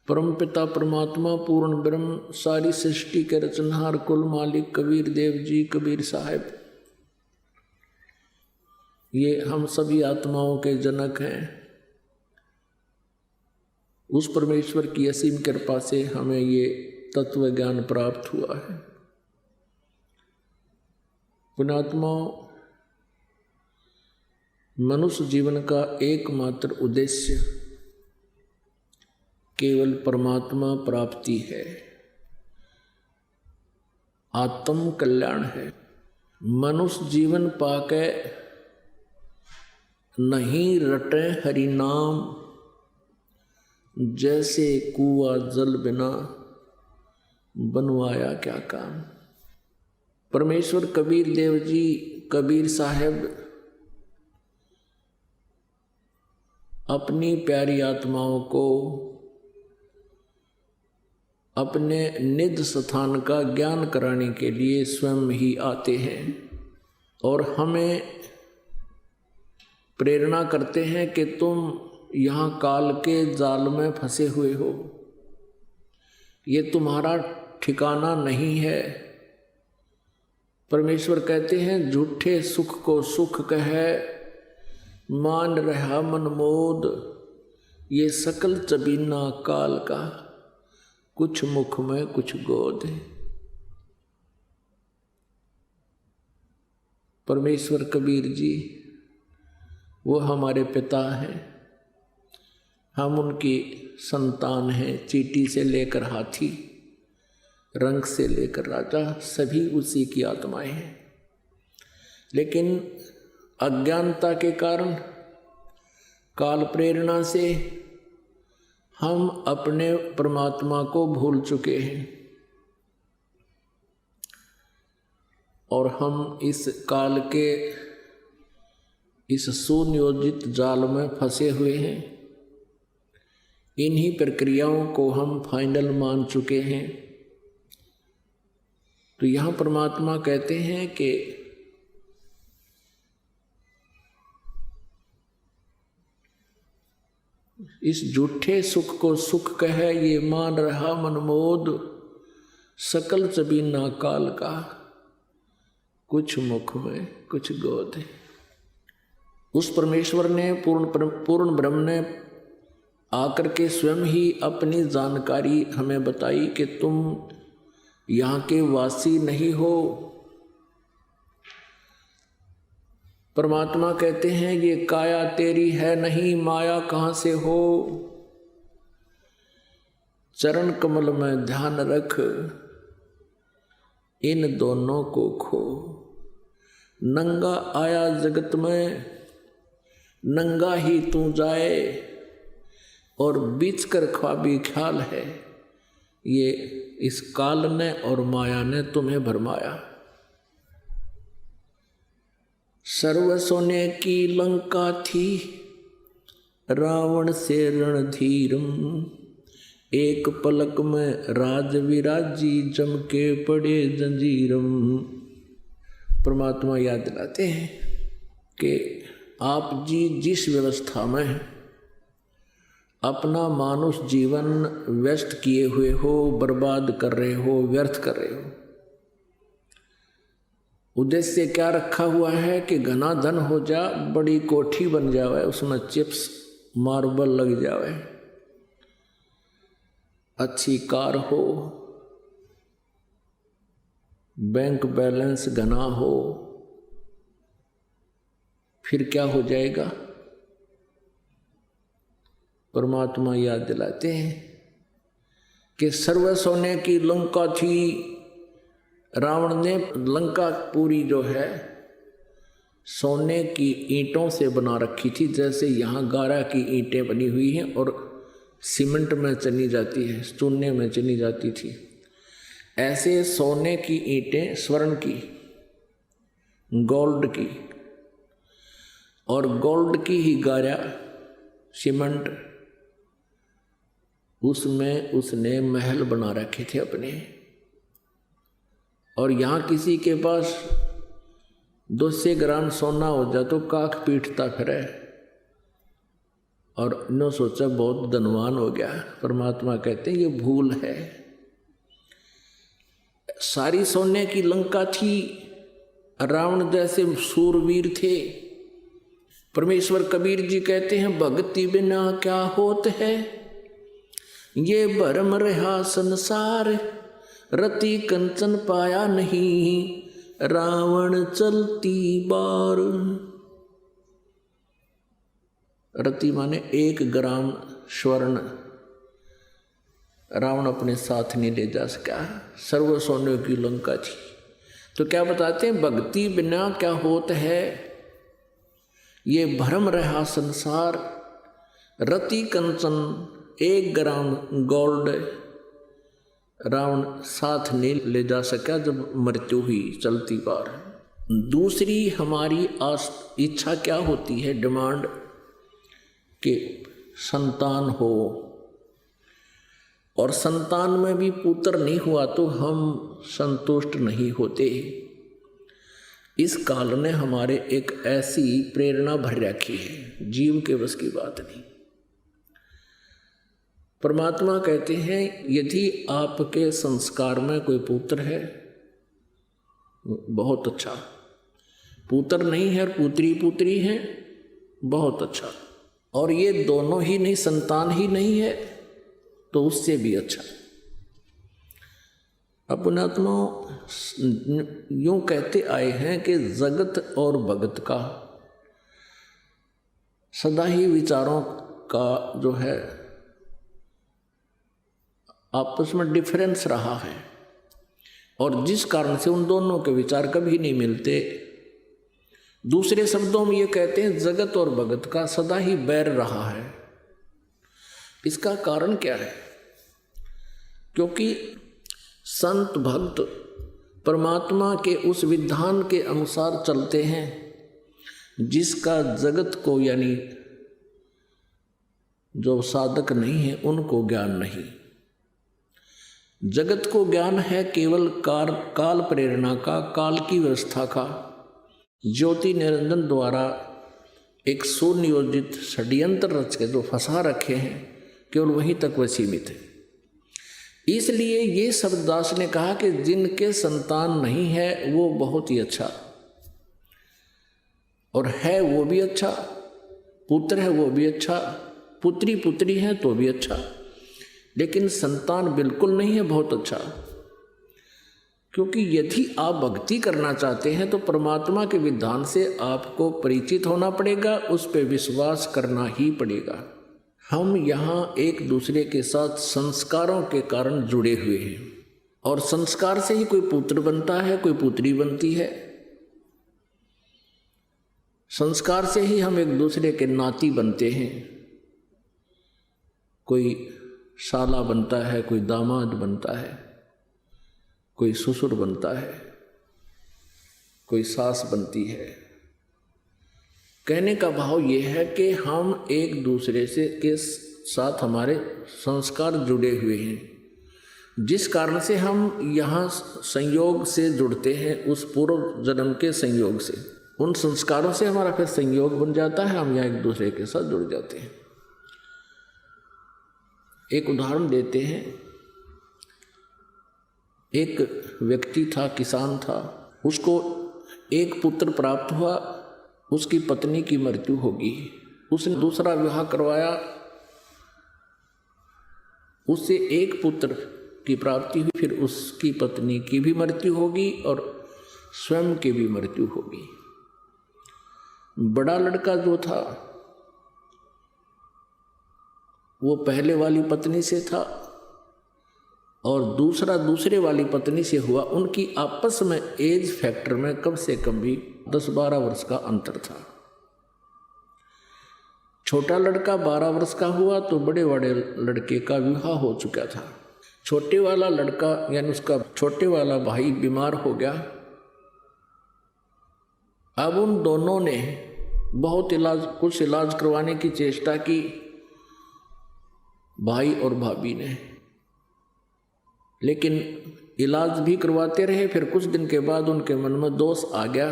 परमपिता परमात्मा पूर्ण ब्रह्म सारी सृष्टि के रचनहार कुल मालिक कबीर देव जी कबीर साहब, ये हम सभी आत्माओं के जनक हैं। उस परमेश्वर की असीम कृपा से हमें ये तत्व ज्ञान प्राप्त हुआ है। पुण्यात्माओं, मनुष्य जीवन का एकमात्र उद्देश्य केवल परमात्मा प्राप्ति है, आत्म कल्याण है। मनुष्य जीवन पाके नहीं रटे हरि नाम, जैसे कुआं जल बिना बनवाया क्या काम। परमेश्वर कबीर देव जी कबीर साहब अपनी प्यारी आत्माओं को अपने निज स्थान का ज्ञान कराने के लिए स्वयं ही आते हैं और हमें प्रेरणा करते हैं कि तुम यहाँ काल के जाल में फंसे हुए हो, ये तुम्हारा ठिकाना नहीं है। परमेश्वर कहते हैं झूठे सुख को सुख कहे, मान रहा मनमोद, ये सकल चबीना काल का, कुछ मुख में कुछ गोद है। परमेश्वर कबीर जी वो हमारे पिता हैं, हम उनकी संतान हैं। चींटी से लेकर हाथी, रंग से लेकर राजा, सभी उसी की आत्माएं हैं। लेकिन अज्ञानता के कारण, काल प्रेरणा से हम अपने परमात्मा को भूल चुके हैं और हम इस काल के इस सुनियोजित जाल में फंसे हुए हैं। इन्हीं प्रक्रियाओं को हम फाइनल मान चुके हैं। तो यहाँ परमात्मा कहते हैं कि इस झूठे सुख को सुख कहे, ये मान रहा मनमोद, सकल चबीना काल का, कुछ मुख में कुछ गोद है। उस परमेश्वर ने पूर्ण ब्रह्म ने आकर के स्वयं ही अपनी जानकारी हमें बताई कि तुम यहाँ के वासी नहीं हो। परमात्मा कहते हैं ये काया तेरी है नहीं, माया कहाँ से हो। चरण कमल में ध्यान रख, इन दोनों को खो। नंगा आया जगत में, नंगा ही तू जाए, और बीच कर ख्वाबी ख्याल है, ये इस काल ने और माया ने तुम्हें भरमाया। सर्व सोने की लंका थी, रावण से रणधीरम, एक पलक में राज विराजी, जम के पड़े जंजीरम। परमात्मा याद दिलाते हैं कि आप जी जिस व्यवस्था में अपना मानुष जीवन व्यस्त किए हुए हो, बर्बाद कर रहे हो, व्यर्थ कर रहे हो, उद्देश्य क्या रखा हुआ है कि घना धन हो जा, बड़ी कोठी बन जावे, उसमें चिप्स मार्बल लग जावे, अच्छी कार हो, बैंक बैलेंस घना हो, फिर क्या हो जाएगा। परमात्मा याद दिलाते हैं कि सर्व सोने की लंका थी। रावण ने लंका पूरी जो है सोने की ईंटों से बना रखी थी, जैसे यहाँ गारा की ईंटें बनी हुई हैं और सीमेंट में चनी जाती है, चूने में चनी जाती थी, ऐसे सोने की ईंटें, स्वर्ण की, गोल्ड की, और गोल्ड की ही गारा सीमेंट, उसमें उसने महल बना रखे थे अपने। और यहाँ किसी के पास 200 ग्राम सोना हो जाए तो काख पीटता फिरे, और इन्हों सोचा बहुत धनवान हो गया। परमात्मा कहते हैं ये भूल है। सारी सोने की लंका थी, रावण जैसे सूरवीर थे। परमेश्वर कबीर जी कहते हैं भक्ति बिना क्या होत है, ये भरम रहा संसार, रति कंचन पाया नहीं, रावण चलती बार। रति माने 1 ग्राम स्वर्ण रावण अपने साथ नहीं ले जा सका, सर्व सोने की लंका थी। तो क्या बताते हैं, भक्ति बिना क्या होत है, ये भ्रम रहा संसार, रति कंचन 1 ग्राम गोल्ड रावण साथ नहीं ले जा सका जब मृत्यु हुई चलती बार। दूसरी हमारी इच्छा क्या होती है, डिमांड कि संतान हो, और संतान में भी पुत्र नहीं हुआ तो हम संतुष्ट नहीं होते। इस काल ने हमारे एक ऐसी प्रेरणा भर रखी है, जीव के बस की बात नहीं। परमात्मा कहते हैं यदि आपके संस्कार में कोई पुत्र है बहुत अच्छा, पुत्र नहीं है और पुत्री है बहुत अच्छा, और ये दोनों ही नहीं, संतान ही नहीं है तो उससे भी अच्छा। अपनात्मा यूं कहते आए हैं कि जगत और भगत का सदा ही विचारों का जो है आपस में डिफरेंस रहा है, और जिस कारण से उन दोनों के विचार कभी नहीं मिलते। दूसरे शब्दों में ये कहते हैं जगत और भगत का सदा ही बैर रहा है। इसका कारण क्या है? क्योंकि संत भक्त परमात्मा के उस विधान के अनुसार चलते हैं जिसका जगत को यानी जो साधक नहीं है उनको ज्ञान नहीं। जगत को ज्ञान है केवल काल प्रेरणा का, काल की व्यवस्था का, ज्योति निरंजन द्वारा एक सुनियोजित षड्यंत्र रच के जो फंसा रखे हैं केवल वहीं तक वह सीमित है। इसलिए ये शब्ददास ने कहा कि जिनके संतान नहीं है वो बहुत ही अच्छा, और है वो भी अच्छा, पुत्र है वो भी अच्छा, पुत्री है तो भी अच्छा, लेकिन संतान बिल्कुल नहीं है बहुत अच्छा। क्योंकि यदि आप भक्ति करना चाहते हैं तो परमात्मा के विधान से आपको परिचित होना पड़ेगा, उस पर विश्वास करना ही पड़ेगा। हम यहाँ एक दूसरे के साथ संस्कारों के कारण जुड़े हुए हैं, और संस्कार से ही कोई पुत्र बनता है, कोई पुत्री बनती है। संस्कार से ही हम एक दूसरे के नाती बनते हैं, कोई साला बनता है, कोई दामाद बनता है, कोई ससुर बनता है, कोई सास बनती है। कहने का भाव ये है कि हम एक दूसरे से के साथ हमारे संस्कार जुड़े हुए हैं, जिस कारण से हम यहाँ संयोग से जुड़ते हैं, उस पूर्व जन्म के संयोग से। उन संस्कारों से हमारा फिर संयोग बन जाता है, हम यहाँ एक दूसरे के साथ जुड़ जाते हैं। एक उदाहरण देते हैं। एक व्यक्ति था, किसान था, उसको एक पुत्र प्राप्त हुआ, उसकी पत्नी की मृत्यु होगी। उसने दूसरा विवाह करवाया, उससे एक पुत्र की प्राप्ति हुई, फिर उसकी पत्नी की भी मृत्यु होगी और स्वयं की भी मृत्यु होगी। बड़ा लड़का जो था वो पहले वाली पत्नी से था और दूसरा दूसरे वाली पत्नी से हुआ। उनकी आपस में एज फैक्टर में कम से कम भी 10-12 वर्ष का अंतर था। छोटा लड़का 12 वर्ष का हुआ तो बड़े बड़े लड़के का विवाह हो चुका था। छोटे वाला लड़का यानी उसका छोटे वाला भाई बीमार हो गया। अब उन दोनों ने बहुत कुछ इलाज करवाने की चेष्टा की, भाई और भाभी ने, लेकिन इलाज भी करवाते रहे। फिर कुछ दिन के बाद उनके मन में दोष आ गया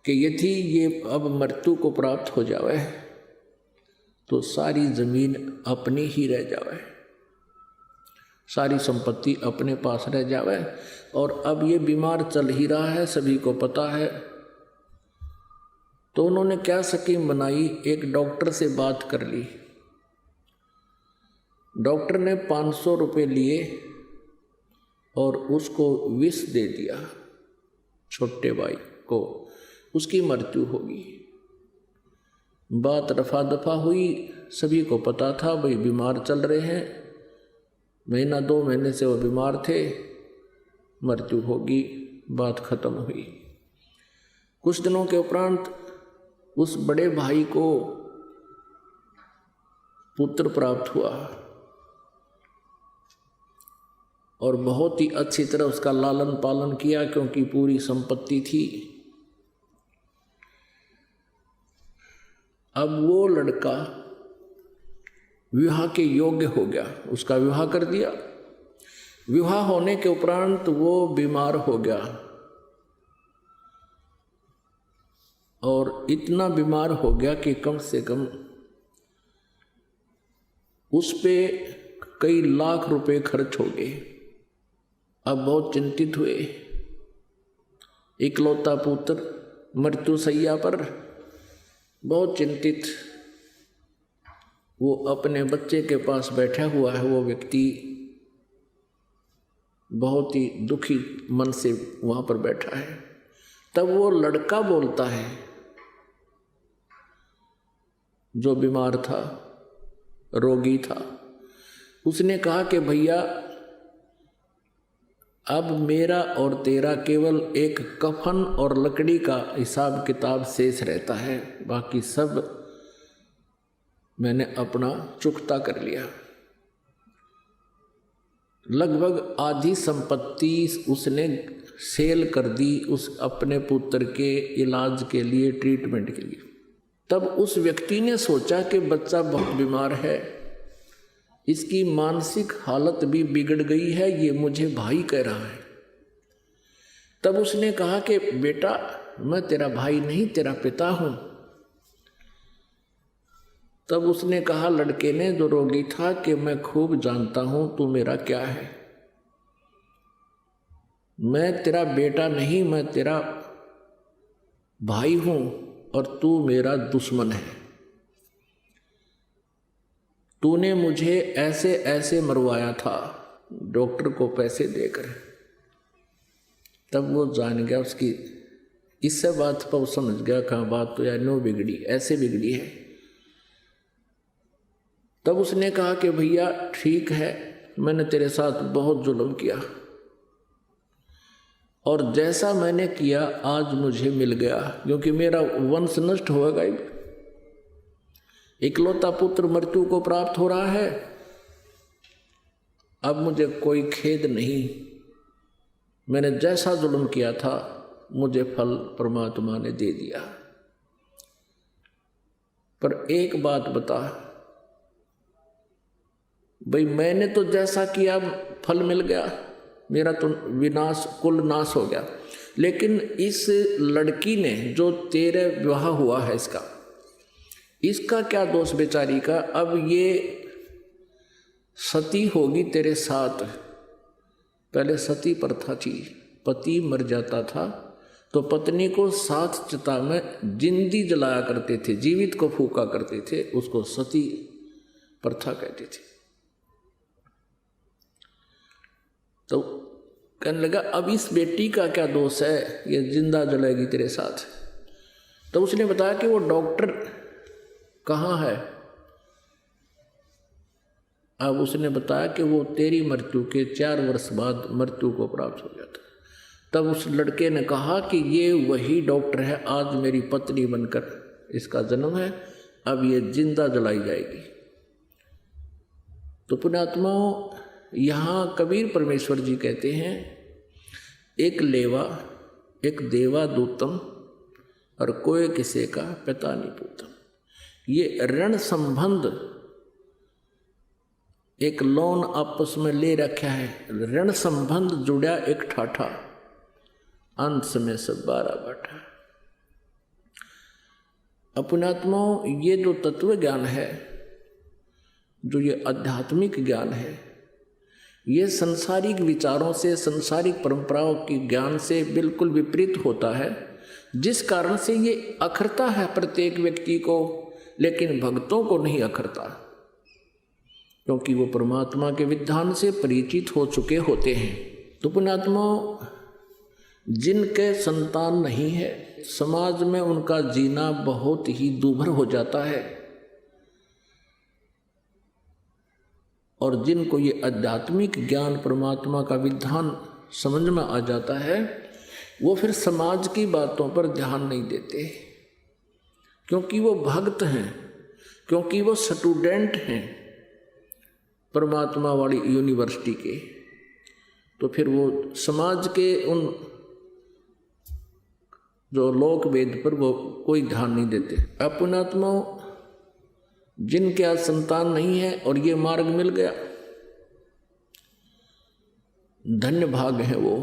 कि यदि ये अब मृत्यु को प्राप्त हो जाए तो सारी जमीन अपनी ही रह जावे, सारी संपत्ति अपने पास रह जावे। और अब ये बीमार चल ही रहा है, सभी को पता है। तो उन्होंने क्या स्कीम बनाई, एक डॉक्टर से बात कर ली। डॉक्टर ने 500 रुपये लिए और उसको विष दे दिया छोटे भाई को, उसकी मृत्यु होगी। बात रफा दफा हुई, सभी को पता था भाई बीमार चल रहे हैं, महीना 2 महीने से वो बीमार थे, मृत्यु होगी, बात खत्म हुई। कुछ दिनों के उपरांत उस बड़े भाई को पुत्र प्राप्त हुआ और बहुत ही अच्छी तरह उसका लालन पालन किया, क्योंकि पूरी संपत्ति थी। अब वो लड़का विवाह के योग्य हो गया, उसका विवाह कर दिया। विवाह होने के उपरांत वो बीमार हो गया और इतना बीमार हो गया कि कम से कम उस पे कई लाख रुपए खर्च हो गए। अब बहुत चिंतित हुए, इकलौता पुत्र मृत्यु सैया पर, बहुत चिंतित। वो अपने बच्चे के पास बैठा हुआ है, वो व्यक्ति बहुत ही दुखी मन से वहाँ पर बैठा है। तब वो लड़का बोलता है जो बीमार था, रोगी था, उसने कहा कि भैया अब मेरा और तेरा केवल एक कफन और लकड़ी का हिसाब किताब शेष रहता है, बाकी सब मैंने अपना चुकता कर लिया। लगभग आधी संपत्ति उसने सेल कर दी उस अपने पुत्र के इलाज के लिए, ट्रीटमेंट के लिए। तब उस व्यक्ति ने सोचा कि बच्चा बहुत बीमार है, इसकी मानसिक हालत भी बिगड़ गई है, ये मुझे भाई कह रहा है। तब उसने कहा कि बेटा मैं तेरा भाई नहीं, तेरा पिता हूं। तब उसने कहा लड़के ने, जो रोगी था, कि मैं खूब जानता हूं तू मेरा क्या है। मैं तेरा बेटा नहीं, मैं तेरा भाई हूं और तू मेरा दुश्मन है। तूने मुझे ऐसे ऐसे मरवाया था डॉक्टर को पैसे देकर। तब वो जान गया, उसकी इससे बात पर वो समझ गया कहाँ बात तो यार नो बिगड़ी, ऐसे बिगड़ी है। तब उसने कहा कि भैया ठीक है, मैंने तेरे साथ बहुत जुल्म किया और जैसा मैंने किया आज मुझे मिल गया, क्योंकि मेरा वंश नष्ट होगा ही। इकलौता पुत्र मृत्यु को प्राप्त हो रहा है, अब मुझे कोई खेद नहीं। मैंने जैसा जुल्म किया था मुझे फल परमात्मा ने दे दिया। पर एक बात बता भाई, मैंने तो जैसा किया फल मिल गया, मेरा तो विनाश कुल नाश हो गया, लेकिन इस लड़की ने जो तेरे विवाह हुआ है इसका क्या दोष बेचारी का। अब ये सती होगी तेरे साथ। पहले सती प्रथा थी, पति मर जाता था तो पत्नी को साथ चिता में जिंदी जलाया करते थे, जीवित को फूका करते थे, उसको सती प्रथा कहते थे। तो कहने लगा अब इस बेटी का क्या दोष है, ये जिंदा जलाएगी तेरे साथ। तो उसने बताया कि वो डॉक्टर कहाँ है। अब उसने बताया कि वो तेरी मृत्यु के 4 वर्ष बाद मृत्यु को प्राप्त हो गया था। तब उस लड़के ने कहा कि ये वही डॉक्टर है, आज मेरी पत्नी बनकर इसका जन्म है, अब ये जिंदा जलाई जाएगी। तो पुण्यात्माओं, यहाँ कबीर परमेश्वर जी कहते हैं, एक लेवा एक देवा दूतम और कोई किसी का पिता नहीं पूतम। ये ऋण संबंध एक लोन आपस में ले रखा है, ऋण संबंध जुड़ा एक ठाठा, अंत में सब 12 बाटा। अपनात्माओं, ये जो तत्व ज्ञान है जो ये आध्यात्मिक ज्ञान है, ये संसारिक विचारों से, संसारिक परंपराओं के ज्ञान से बिल्कुल विपरीत होता है, जिस कारण से ये अखरता है प्रत्येक व्यक्ति को, लेकिन भक्तों को नहीं अखरता, क्योंकि वो परमात्मा के विधान से परिचित हो चुके होते हैं। तो पुण्यात्मा, जिनके संतान नहीं है, समाज में उनका जीना बहुत ही दूभर हो जाता है, और जिनको ये आध्यात्मिक ज्ञान, परमात्मा का विधान समझ में आ जाता है, वो फिर समाज की बातों पर ध्यान नहीं देते, क्योंकि वो भक्त हैं, क्योंकि वो स्टूडेंट हैं परमात्मा वाली यूनिवर्सिटी के। तो फिर वो समाज के उन जो लोक वेद पर वो कोई ध्यान नहीं देते। अब पुण्यात्माओं, जिनके आज संतान नहीं है और ये मार्ग मिल गया, धन्य भाग है वो,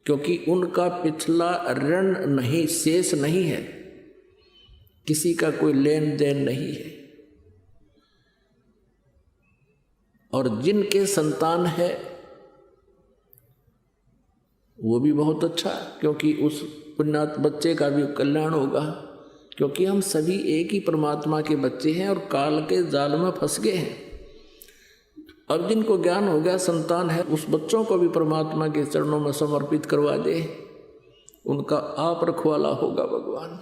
क्योंकि उनका पिछला ऋण नहीं, शेष नहीं है, किसी का कोई लेन देन नहीं है। और जिनके संतान है वो भी बहुत अच्छा, क्योंकि उस पुण्यात बच्चे का भी कल्याण होगा, क्योंकि हम सभी एक ही परमात्मा के बच्चे हैं और काल के जाल में फंस गए हैं। अब जिनको ज्ञान हो गया, संतान है, उस बच्चों को भी परमात्मा के चरणों में समर्पित करवा दे, उनका आप रखवाला होगा भगवान।